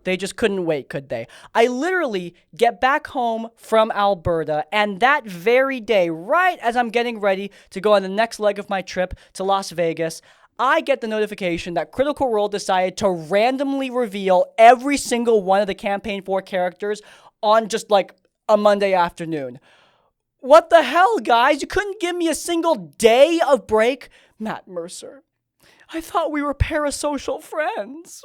They just couldn't wait, could they? I literally get back home from Alberta, and that very day, right as I'm getting ready to go on the next leg of my trip to Las Vegas, I get the notification that Critical Role decided to randomly reveal every single one of the Campaign 4 characters on just like a Monday afternoon. What the hell, guys? You couldn't give me a single day of break? Matt Mercer, I thought we were parasocial friends.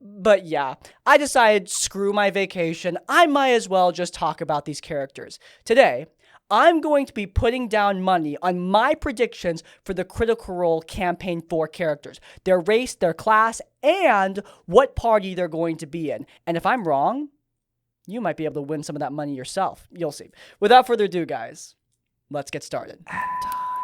But yeah, I decided, screw my vacation. I might as well just talk about these characters. Today, I'm going to be putting down money on my predictions for the Critical Role Campaign 4 characters. Their race, their class, and what party they're going to be in. And if I'm wrong, you might be able to win some of that money yourself. You'll see. Without further ado, guys, let's get started.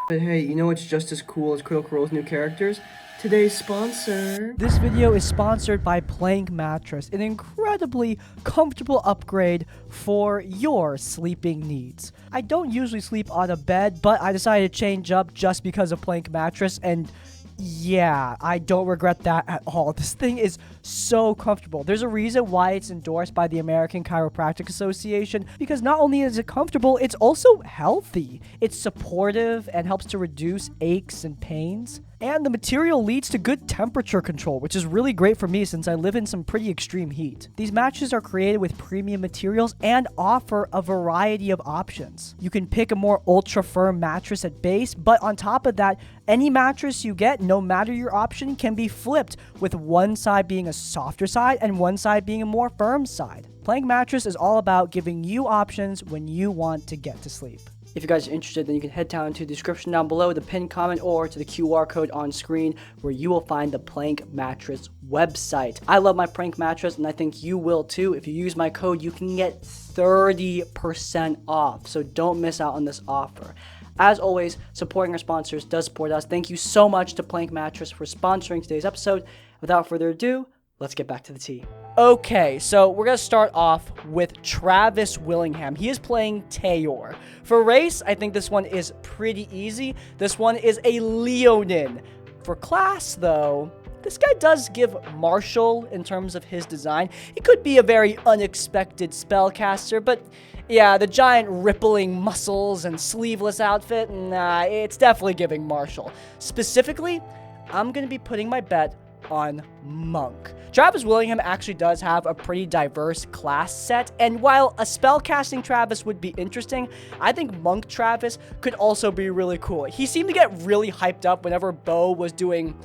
But hey, you know what's just as cool as Critical Role's new characters? Today's sponsor. This video is sponsored by Plank Mattress, an incredibly comfortable upgrade for your sleeping needs. I don't usually sleep on a bed, but I decided to change up just because of Plank Mattress, and yeah, I don't regret that at all. This thing is so comfortable. There's a reason why it's endorsed by the American Chiropractic Association, because not only is it comfortable, it's also healthy. It's supportive and helps to reduce aches and pains. And the material leads to good temperature control, which is really great for me since I live in some pretty extreme heat. These mattresses are created with premium materials and offer a variety of options. You can pick a more ultra firm mattress at base, but on top of that, any mattress you get, no matter your option, can be flipped, with one side being a softer side and one side being a more firm side. Plank Mattress is all about giving you options when you want to get to sleep. If you guys are interested, then you can head down to the description down below, the pinned comment, or to the QR code on screen, where you will find the Plank Mattress website. I love my Plank Mattress, and I think you will too. If you use my code, you can get 30% off, so don't miss out on this offer. As always, supporting our sponsors does support us. Thank you so much to Plank Mattress for sponsoring today's episode. Without further ado, let's get back to the tea. Okay, so we're going to start off with Travis Willingham. He is playing Tayor. For race, I think this one is pretty easy. This one is a Leonin. For class, though, this guy does give martial in terms of his design. He could be a very unexpected spellcaster, but yeah, the giant rippling muscles and sleeveless outfit, nah, it's definitely giving martial. Specifically, I'm going to be putting my bet on Monk. Travis Willingham actually does have a pretty diverse class set, and while a spellcasting Travis would be interesting, I think Monk Travis could also be really cool. He seemed to get really hyped up whenever Bo was doing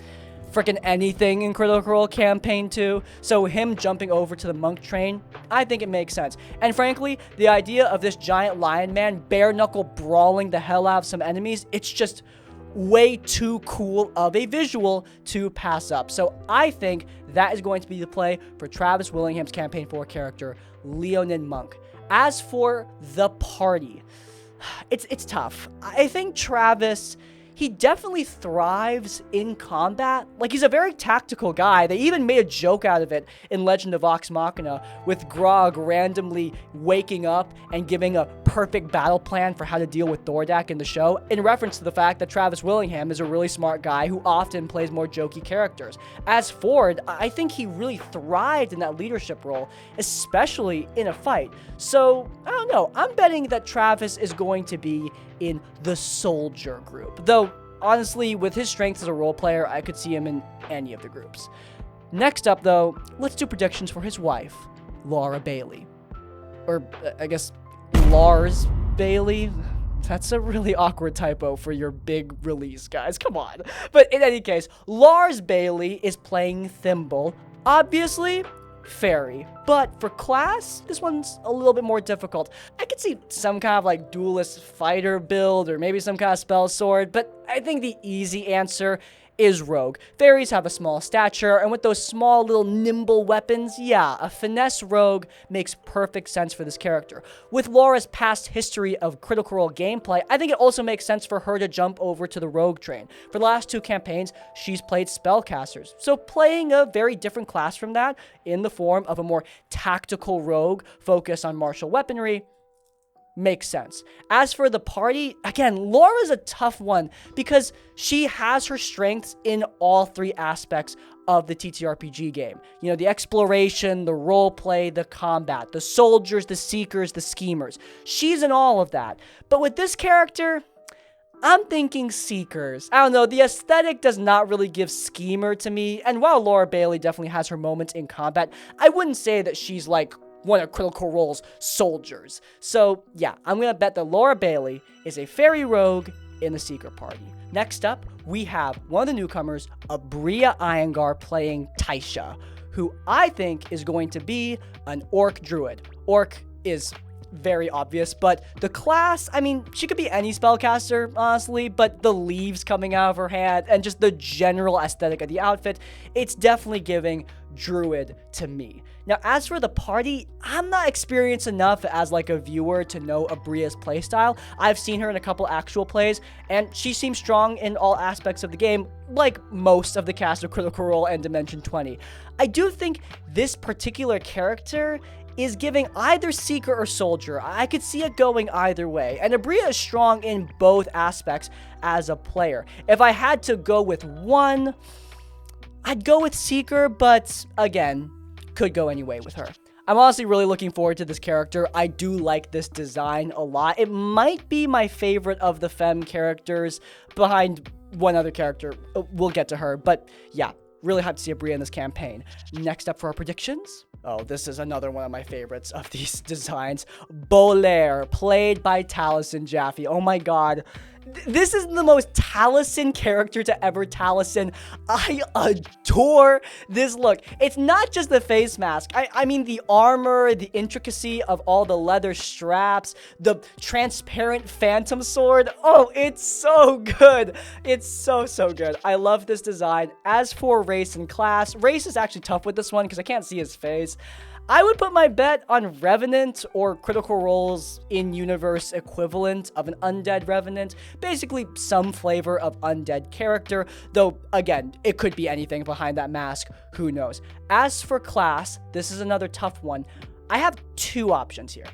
freaking anything in Critical Role Campaign 2, so him jumping over to the Monk train, I think it makes sense. And frankly, the idea of this giant lion man bare-knuckle brawling the hell out of some enemies, it's just way too cool of a visual to pass up. So I think that is going to be the play for Travis Willingham's Campaign 4 character, Leonin Monk. As for the party, it's tough. I think Travis, he definitely thrives in combat. Like, he's a very tactical guy. They even made a joke out of it in Legend of Vox Machina, with Grog randomly waking up and giving a perfect battle plan for how to deal with Thordak in the show, in reference to the fact that Travis Willingham is a really smart guy who often plays more jokey characters. As Ford, I think he really thrived in that leadership role, especially in a fight. So, I don't know. I'm betting that Travis is going to be in the soldier group. Though, honestly, with his strengths as a role player, I could see him in any of the groups. Next up, though, let's do predictions for his wife, Laura Bailey. Or, I guess, Lars Bailey. That's a really awkward typo for your big release, guys. Come on. But in any case, Lars Bailey is playing Thimble. Obviously, Fairy. But for class, this one's a little bit more difficult. I could see some kind of like duelist fighter build, or maybe some kind of spell sword, but I think the easy answer is Rogue. Fairies have a small stature, and with those small little nimble weapons, yeah, a finesse rogue makes perfect sense for this character. With Laura's past history of Critical Role gameplay, I think it also makes sense for her to jump over to the rogue train. For the last two campaigns, she's played spellcasters, so playing a very different class from that, in the form of a more tactical rogue focused on martial weaponry, makes sense. As for the party, again, Laura's a tough one because she has her strengths in all three aspects of the TTRPG game. You know, the exploration, the roleplay, the combat, the soldiers, the seekers, the schemers. She's in all of that. But with this character, I'm thinking seekers. I don't know, the aesthetic does not really give schemer to me, and while Laura Bailey definitely has her moments in combat, I wouldn't say that she's like one of Critical Role's soldiers. So yeah, I'm gonna bet that Laura Bailey is a fairy rogue in the Seeker party. Next up, we have one of the newcomers, Abria Iyengar, playing Taisha, who I think is going to be an orc druid. Orc is very obvious, but the class, I mean, she could be any spellcaster, honestly, but the leaves coming out of her hand and just the general aesthetic of the outfit, it's definitely giving druid to me. Now, as for the party, I'm not experienced enough as like a viewer to know Abria's playstyle. I've seen her in a couple actual plays, and she seems strong in all aspects of the game, like most of the cast of Critical Role and Dimension 20. I do think this particular character is giving either Seeker or Soldier. I could see it going either way, and Abria is strong in both aspects as a player. If I had to go with one, I'd go with Seeker, but again, could go any way with her. I'm honestly really looking forward to this character. I do like this design a lot. It might be my favorite of the femme characters behind one other character. We'll get to her, but yeah, really hyped to see Abria in this campaign. Next up for our predictions. Oh, this is another one of my favorites of these designs. Bolaire, played by Taliesin Jaffe. Oh my god. This is the most Taliesin character to ever Taliesin. I adore this look. It's not just the face mask. I mean the armor, the intricacy of all the leather straps, the transparent phantom sword. Oh, it's so good. It's so good. I love this design. As for race and class, race is actually tough with this one because I can't see his face. I would put my bet on Revenant or Critical Role's in-universe equivalent of an undead Revenant. Basically, some flavor of undead character, though, again, it could be anything behind that mask. Who knows? As for class, this is another tough one. I have two options here.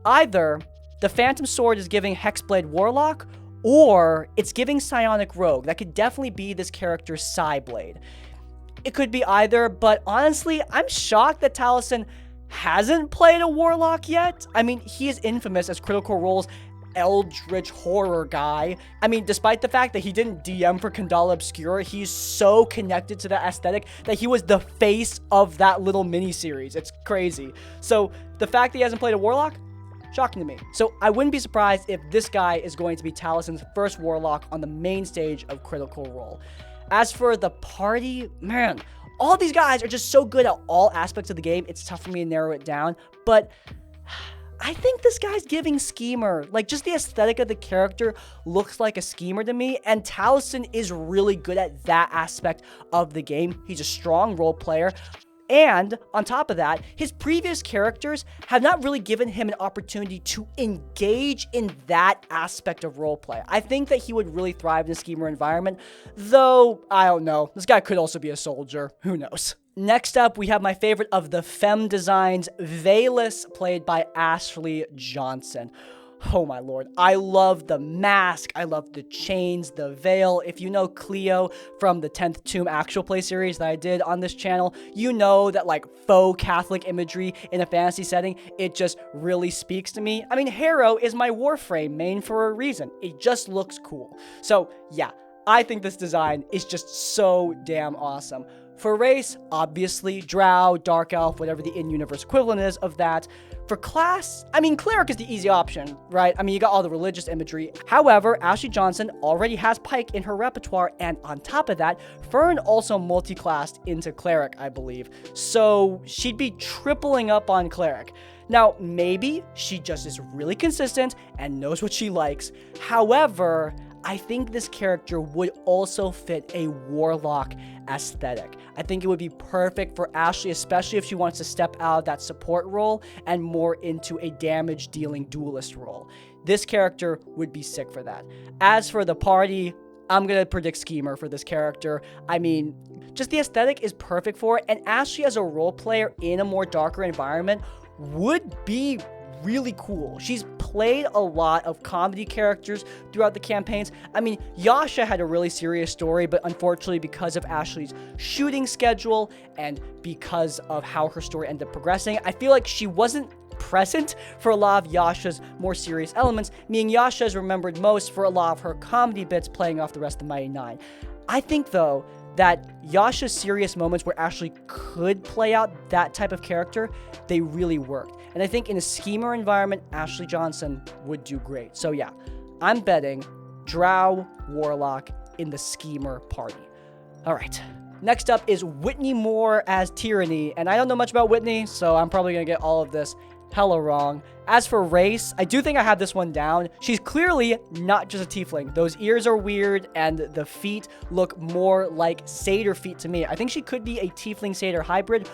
Either the Phantom Sword is giving Hexblade Warlock, or it's giving Psionic Rogue. That could definitely be this character's Psyblade. It could be either, but honestly, I'm shocked that Taliesin hasn't played a Warlock yet. I mean, he is infamous as Critical Role's eldritch horror guy. I mean, despite the fact that he didn't DM for Kandala Obscura, he's so connected to the aesthetic that he was the face of that little mini-series. It's crazy. So, the fact that he hasn't played a Warlock, shocking to me. So, I wouldn't be surprised if this guy is going to be Taliesin's first Warlock on the main stage of Critical Role. As for the party, man, all these guys are just so good at all aspects of the game. It's tough for me to narrow it down, but I think this guy's giving Schemer. Like, just the aesthetic of the character looks like a Schemer to me, and Taliesin is really good at that aspect of the game. He's a strong role player. And on top of that, his previous characters have not really given him an opportunity to engage in that aspect of roleplay. I think that he would really thrive in a schemer environment, though, I don't know. This guy could also be a soldier. Who knows? Next up, we have my favorite of the femme designs, Veilus, played by Ashley Johnson. Oh my lord, I love the mask, I love the chains, the veil. If you know Cleo from the 10th Tomb actual play series that I did on this channel, you know that like faux Catholic imagery in a fantasy setting, it just really speaks to me. I mean, Harrow is my Warframe main for a reason. It just looks cool. So yeah, I think this design is just so damn awesome. For race, obviously, Drow, Dark Elf, whatever the in-universe equivalent is of that. For class, I mean, Cleric is the easy option, right? I mean, you got all the religious imagery. However, Ashley Johnson already has Pike in her repertoire, and on top of that, Fern also multi-classed into Cleric, I believe. So she'd be tripling up on Cleric. Now, maybe she just is really consistent and knows what she likes. However, I think this character would also fit a Warlock aesthetic. I think it would be perfect for Ashley, especially if she wants to step out of that support role and more into a damage-dealing duelist role. This character would be sick for that. As for the party, I'm going to predict Schemer for this character. I mean, just the aesthetic is perfect for it, and Ashley as a role player in a more darker environment would be really cool. She's played a lot of comedy characters throughout the campaigns. I mean, Yasha had a really serious story, but unfortunately because of Ashley's shooting schedule and because of how her story ended up progressing, I feel like she wasn't present for a lot of Yasha's more serious elements, meaning Yasha is remembered most for a lot of her comedy bits playing off the rest of Mighty Nine. I think, though, that Yasha's serious moments where Ashley could play out that type of character, they really worked. And I think in a schemer environment, Ashley Johnson would do great. So yeah, I'm betting Drow Warlock in the schemer party. All right. Next up is Whitney Moore as Tyranny. And I don't know much about Whitney, so I'm probably going to get all of this hella wrong. As for race, I do think I have this one down. She's clearly not just a tiefling. Those ears are weird, and the feet look more like satyr feet to me. I think she could be a tiefling satyr hybrid,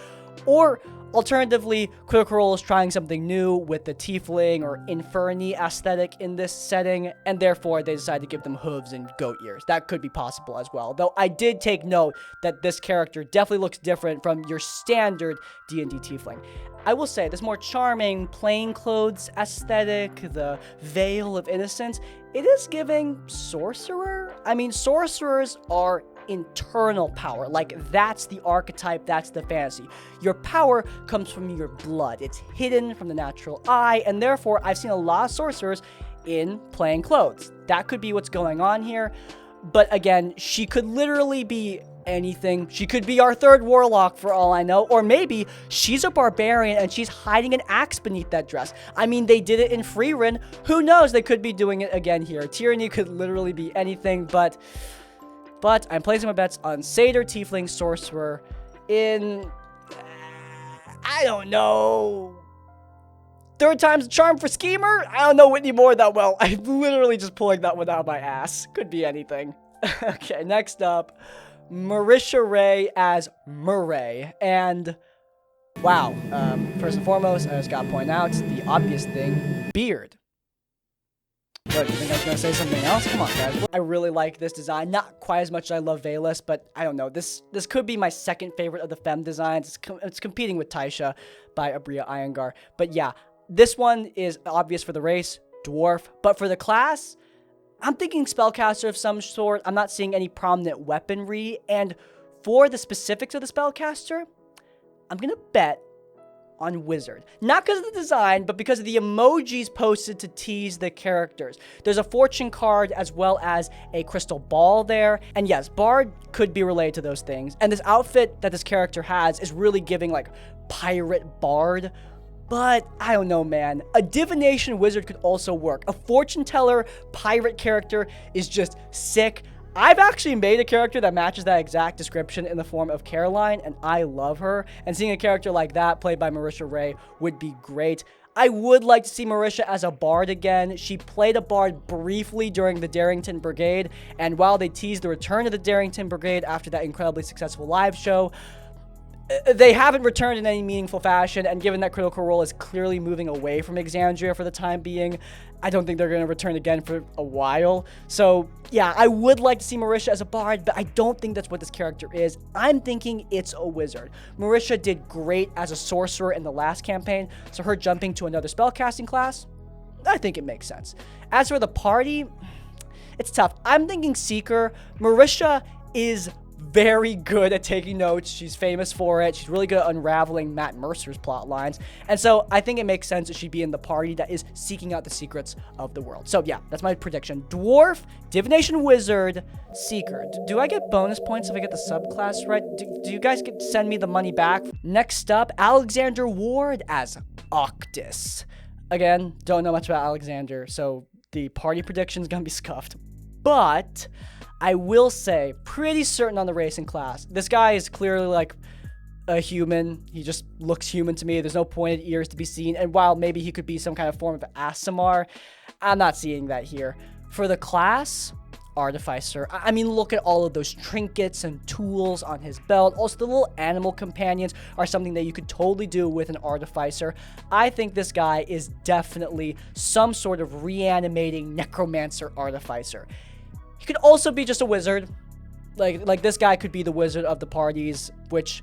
or alternatively, Critical Role is trying something new with the tiefling or inferny aesthetic in this setting, and therefore they decided to give them hooves and goat ears. That could be possible as well, though I did take note that this character definitely looks different from your standard D&D tiefling. I will say, this more charming plainclothes aesthetic, the veil of innocence, it is giving sorcerer. I mean, sorcerers are internal power. Like, that's the archetype, that's the fantasy. Your power comes from your blood. It's hidden from the natural eye, and therefore, I've seen a lot of sorcerers in plain clothes. That could be what's going on here. But again, she could literally be anything. She could be our third warlock for all I know, or maybe she's a barbarian and she's hiding an axe beneath that dress. I mean, they did it in Freerin. Who knows? They could be doing it again here. Tyranny could literally be anything, but I'm placing my bets on Satyr Tiefling Sorcerer in, I don't know, third time's a charm for Schemer? I don't know Whitney Moore that well. I'm literally just pulling that one out of my ass. Could be anything. Okay, next up, Marisha Ray as Murray. And wow, first and foremost, I just gotta point out the obvious thing, beard. What, you think I was gonna say something else? Come on, guys. I really like this design. Not quite as much as I love Valus, but I don't know. This could be my second favorite of the femme designs. It's competing with Taisha by Abria Iyengar. But yeah, this one is obvious for the race, dwarf. But for the class, I'm thinking spellcaster of some sort. I'm not seeing any prominent weaponry. And for the specifics of the spellcaster, I'm gonna bet on wizard. Not because of the design, but because of the emojis posted to tease the characters. There's a fortune card as well as a crystal ball there. And yes, bard could be related to those things. And this outfit that this character has is really giving like pirate bard. But I don't know, man. A divination wizard could also work. A fortune teller pirate character is just sick. I've actually made a character that matches that exact description in the form of Caroline, and I love her. And seeing a character like that played by Marisha Ray would be great. I would like to see Marisha as a bard again. She played a bard briefly during the Darrington Brigade, and while they teased the return of the Darrington Brigade after that incredibly successful live show, they haven't returned in any meaningful fashion, and given that Critical Role is clearly moving away from Exandria for the time being, I don't think they're going to return again for a while. So, yeah, I would like to see Marisha as a bard, but I don't think that's what this character is. I'm thinking it's a wizard. Marisha did great as a sorcerer in the last campaign, so her jumping to another spellcasting class, I think it makes sense. As for the party, it's tough. I'm thinking Seeker. Marisha is very good at taking notes. She's famous for it. She's really good at unraveling Matt Mercer's plot lines. And so I think it makes sense that she'd be in the party that is seeking out the secrets of the world. So yeah, that's my prediction. Dwarf, Divination Wizard, Seeker. Do I get bonus points if I get the subclass right? Do you guys send me the money back? Next up, Alexander Ward as Octus. Again, don't know much about Alexander, so the party prediction is going to be scuffed. But I will say, pretty certain on the racing class. This guy is clearly like a human. He just looks human to me. There's no pointed ears to be seen. And while maybe he could be some kind of form of Aasimar, I'm not seeing that here. For the class, Artificer. I mean, look at all of those trinkets and tools on his belt. Also, the little animal companions are something that you could totally do with an Artificer. I think this guy is definitely some sort of reanimating necromancer Artificer. He could also be just a wizard. Like this guy could be the wizard of the parties, which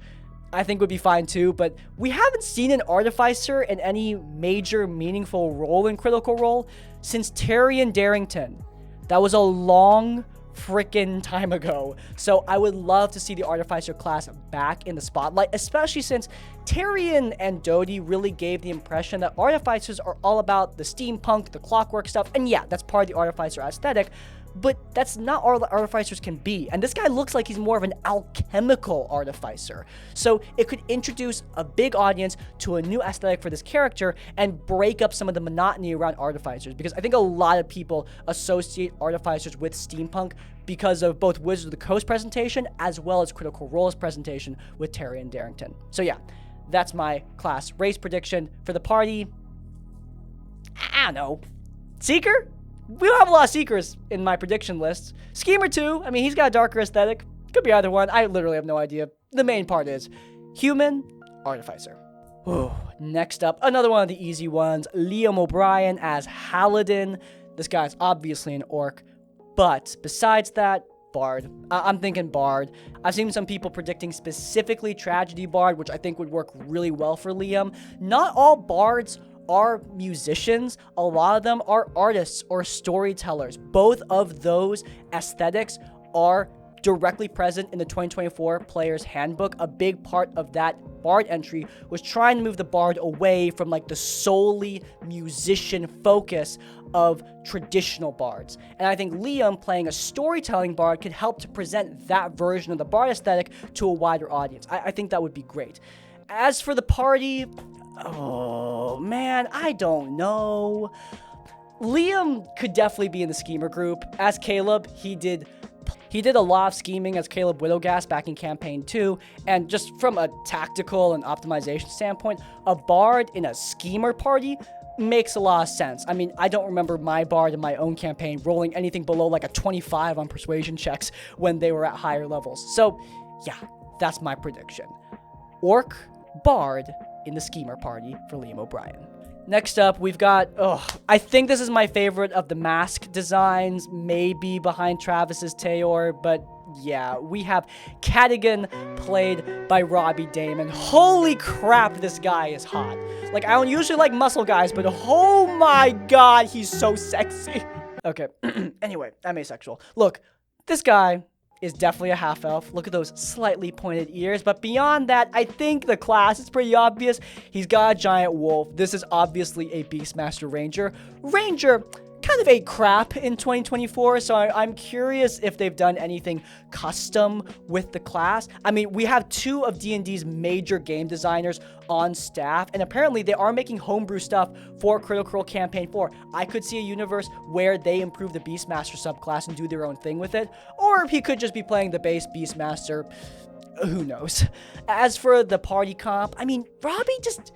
I think would be fine too, but we haven't seen an Artificer in any major meaningful role in Critical Role since Tyrion Darrington. That was a long freaking time ago. So I would love to see the Artificer class back in the spotlight, especially since Tyrion and Dodie really gave the impression that Artificers are all about the steampunk, the clockwork stuff, and yeah, that's part of the Artificer aesthetic, but that's not all the Artificers can be. And this guy looks like he's more of an alchemical Artificer. So it could introduce a big audience to a new aesthetic for this character and break up some of the monotony around Artificers, because I think a lot of people associate Artificers with steampunk because of both Wizards of the Coast presentation as well as Critical Role's presentation with Tyrion Darrington. So yeah, that's my class race prediction for the party. I don't know. Seeker? We don't have a lot of Seekers in my prediction lists. Schemer too. I mean, he's got a darker aesthetic. Could be either one. I literally have no idea. The main part is human, Artificer. Whew. Next up, another one of the easy ones. Liam O'Brien as Halladin. This guy's obviously an orc. But besides that, Bard. I'm thinking Bard. I've seen some people predicting specifically Tragedy Bard, which I think would work really well for Liam. Not all Bards are musicians. A lot of them are artists or storytellers. Both of those aesthetics are directly present in the 2024 Player's Handbook. A big part of that Bard entry was trying to move the Bard away from like the solely musician focus of traditional Bards. And I think Liam playing a storytelling Bard could help to present that version of the Bard aesthetic to a wider audience. I think that would be great. As for the party, oh man, I don't know. Liam could definitely be in the schemer group. As Caleb, he did a lot of scheming as Caleb Widowgas back in campaign 2, and just from a tactical and optimization standpoint, a Bard in a schemer party makes a lot of sense. I mean, I don't remember my Bard in my own campaign rolling anything below like a 25 on persuasion checks when they were at higher levels. So yeah, that's my prediction. Orc, Bard in the schemer party for Liam O'Brien. Next up, we've got, I think this is my favorite of the mask designs, maybe behind Travis's Tayor, but yeah, we have Cadigan played by Robbie Daymond. Holy crap, this guy is hot. Like, I don't usually like muscle guys, but oh my god, he's so sexy. Okay, anyway, I'm asexual. Look, this guy is definitely a half-elf. Look at those slightly pointed ears. But beyond that, I think the class is pretty obvious. He's got a giant wolf. This is obviously a Beastmaster Ranger. Ranger kind of ate crap in 2024, so I'm curious if they've done anything custom with the class. I mean, we have two of D&D's major game designers on staff, and apparently they are making homebrew stuff for Critical Role Campaign 4. I could see a universe where they improve the Beastmaster subclass and do their own thing with it, or he could just be playing the base Beastmaster. Who knows? As for the party comp, I mean, Robbie just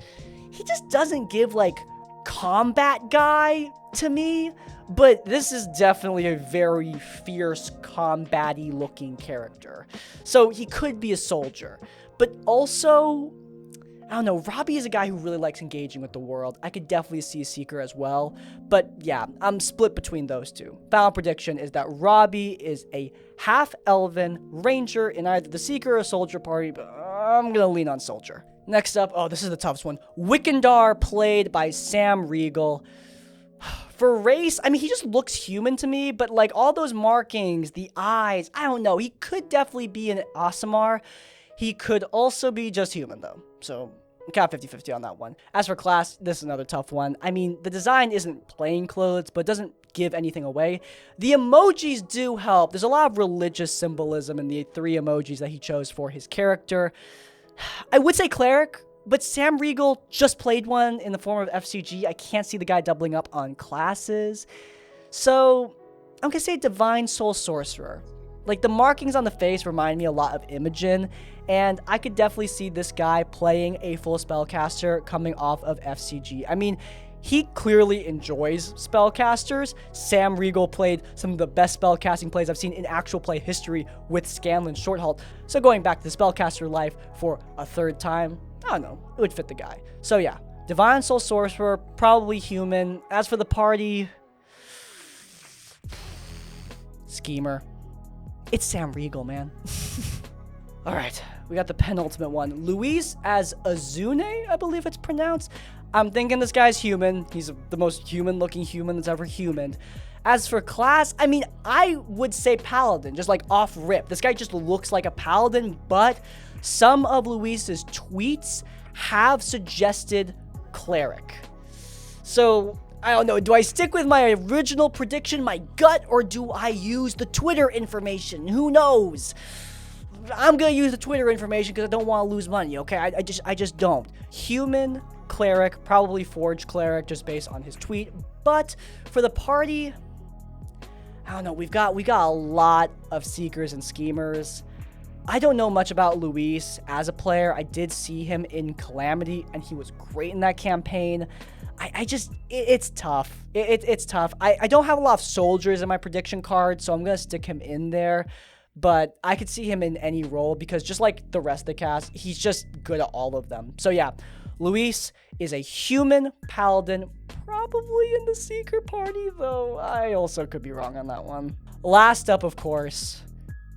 doesn't give, like, combat guy to me, but this is definitely a very fierce, combat-y looking character. So he could be a soldier, but also, I don't know, Robbie is a guy who really likes engaging with the world. I could definitely see a Seeker as well, but yeah, I'm split between those two. Final prediction is that Robbie is a half-elven ranger in either the Seeker or Soldier party, but I'm gonna lean on Soldier. Next up, this is the toughest one. Wikendar, played by Sam Riegel. For race, I mean, he just looks human to me, but like all those markings, the eyes, I don't know. He could definitely be an Aasimar. He could also be just human, though. So, kind of 50-50 on that one. As for class, this is another tough one. I mean, the design isn't plain clothes, but doesn't give anything away. The emojis do help. There's a lot of religious symbolism in the 3 emojis that he chose for his character. I would say cleric, but Sam Riegel just played one in the form of FCG. I can't see the guy doubling up on classes. So I'm going to say Divine Soul Sorcerer. Like, the markings on the face remind me a lot of Imogen, and I could definitely see this guy playing a full spellcaster coming off of FCG. I mean, he clearly enjoys spellcasters. Sam Riegel played some of the best spellcasting plays I've seen in actual play history with Scanlan Shorthalt. So going back to the spellcaster life for a third time, I don't know, it would fit the guy. So yeah, Divine Soul Sorcerer, probably human. As for the party, Schemer. It's Sam Riegel, man. Alright, we got the penultimate one. Luis as Azune, I believe it's pronounced. I'm thinking this guy's human. He's the most human-looking human that's ever humaned. As for class, I mean, I would say paladin, just like off rip. This guy just looks like a paladin, but some of Luis's tweets have suggested cleric. So, I don't know, do I stick with my original prediction, my gut, or do I use the Twitter information? Who knows? I'm gonna use the Twitter information because I don't want to lose money, okay? I just don't. Human cleric, probably forge cleric, just based on his tweet. But for the party, I don't know, we got a lot of seekers and schemers. I don't know much about Luis as a player. I did see him in Calamity, and he was great in that campaign. It's tough. It's tough. I don't have a lot of soldiers in my prediction card, so I'm going to stick him in there. But I could see him in any role because just like the rest of the cast, he's just good at all of them. So yeah, Luis is a human paladin, probably in the Seeker party, though I also could be wrong on that one. Last up, of course,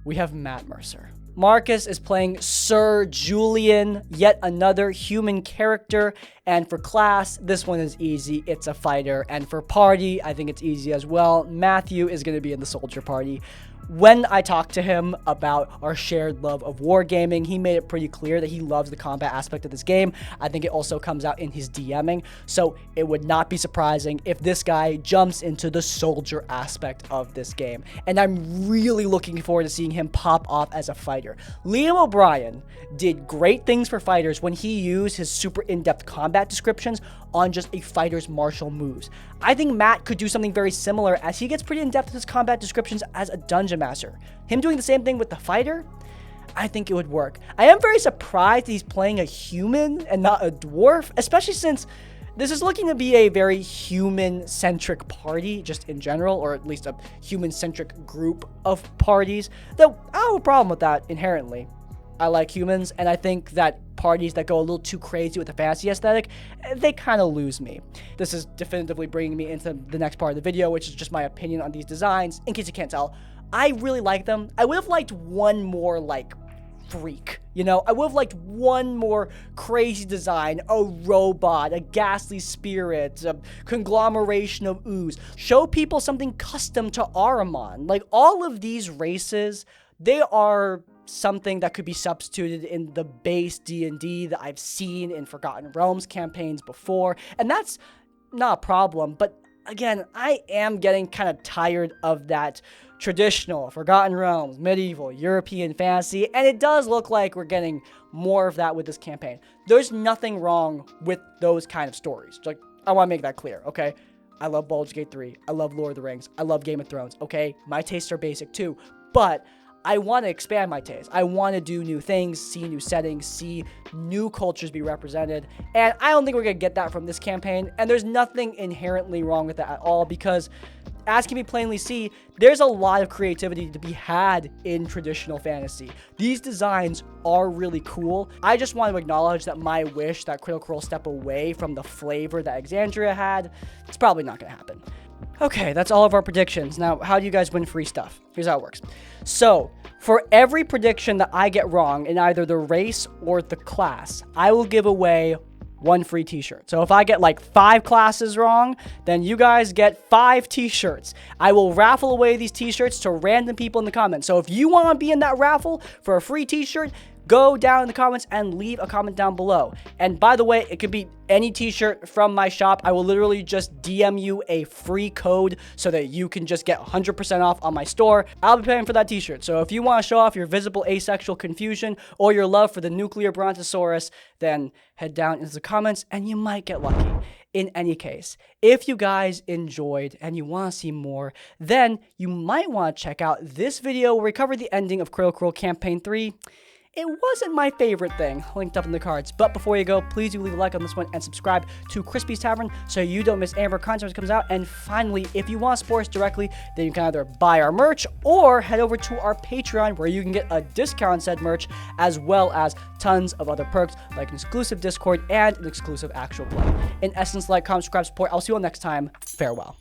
we have Matt Mercer. Marcus is playing Sir Julian, yet another human character. And for class, this one is easy. It's a fighter. And for party, I think it's easy as well. Matthew is going to be in the soldier party. When I talked to him about our shared love of wargaming, he made it pretty clear that he loves the combat aspect of this game. I think it also comes out in his DMing, so it would not be surprising if this guy jumps into the soldier aspect of this game. And I'm really looking forward to seeing him pop off as a fighter. Liam O'Brien did great things for fighters when he used his super in-depth combat descriptions on just a fighter's martial moves. I think Matt could do something very similar as he gets pretty in-depth with his combat descriptions as a dungeon master. Him doing the same thing with the fighter, I think it would work. I am very surprised he's playing a human and not a dwarf, especially since this is looking to be a very human-centric party, just in general, or at least a human-centric group of parties, though I don't have a problem with that inherently. I like humans, and I think that parties that go a little too crazy with the fantasy aesthetic, they kind of lose me. This is definitively bringing me into the next part of the video, which is just my opinion on these designs. In case you can't tell, I really like them. I would have liked one more, like, freak, you know? I would have liked one more crazy design, a robot, a ghastly spirit, a conglomeration of ooze. Show people something custom to Ahriman. Like, all of these races, they are something that could be substituted in the base D&D that I've seen in Forgotten Realms campaigns before, and that's not a problem. But again, I am getting kind of tired of that traditional Forgotten Realms, medieval, European fantasy, and it does look like we're getting more of that with this campaign. There's nothing wrong with those kind of stories. Like, I want to make that clear, okay? I love Baldur's Gate 3, I love Lord of the Rings, I love Game of Thrones, okay? My tastes are basic too, but I want to expand my taste. I want to do new things, see new settings, see new cultures be represented. And I don't think we're going to get that from this campaign. And there's nothing inherently wrong with that at all, because as can be plainly seen, there's a lot of creativity to be had in traditional fantasy. These designs are really cool. I just want to acknowledge that my wish that Critical Role step away from the flavor that Exandria had, it's probably not going to happen. Okay, that's all of our predictions. Now, how do you guys win free stuff? Here's how it works. So, for every prediction that I get wrong in either the race or the class, I will give away one free t-shirt. So if I get like 5 classes wrong, then you guys get 5 t-shirts. I will raffle away these t-shirts to random people in the comments. So if you want to be in that raffle for a free t-shirt, go down in the comments and leave a comment down below. And by the way, it could be any t-shirt from my shop. I will literally just DM you a free code so that you can just get 100% off on my store. I'll be paying for that t-shirt. So if you want to show off your visible asexual confusion or your love for the nuclear brontosaurus, then head down into the comments and you might get lucky. In any case, if you guys enjoyed and you want to see more, then you might want to check out this video where we cover the ending of Critical Role Campaign 3. It wasn't my favorite thing, linked up in the cards. But before you go, please do leave a like on this one and subscribe to Crispy's Tavern so you don't miss any of our content when it comes out. And finally, if you want to support us directly, then you can either buy our merch or head over to our Patreon where you can get a discount on said merch, as well as tons of other perks like an exclusive Discord and an exclusive actual play. In essence, like, comment, subscribe, support. I'll see you all next time. Farewell.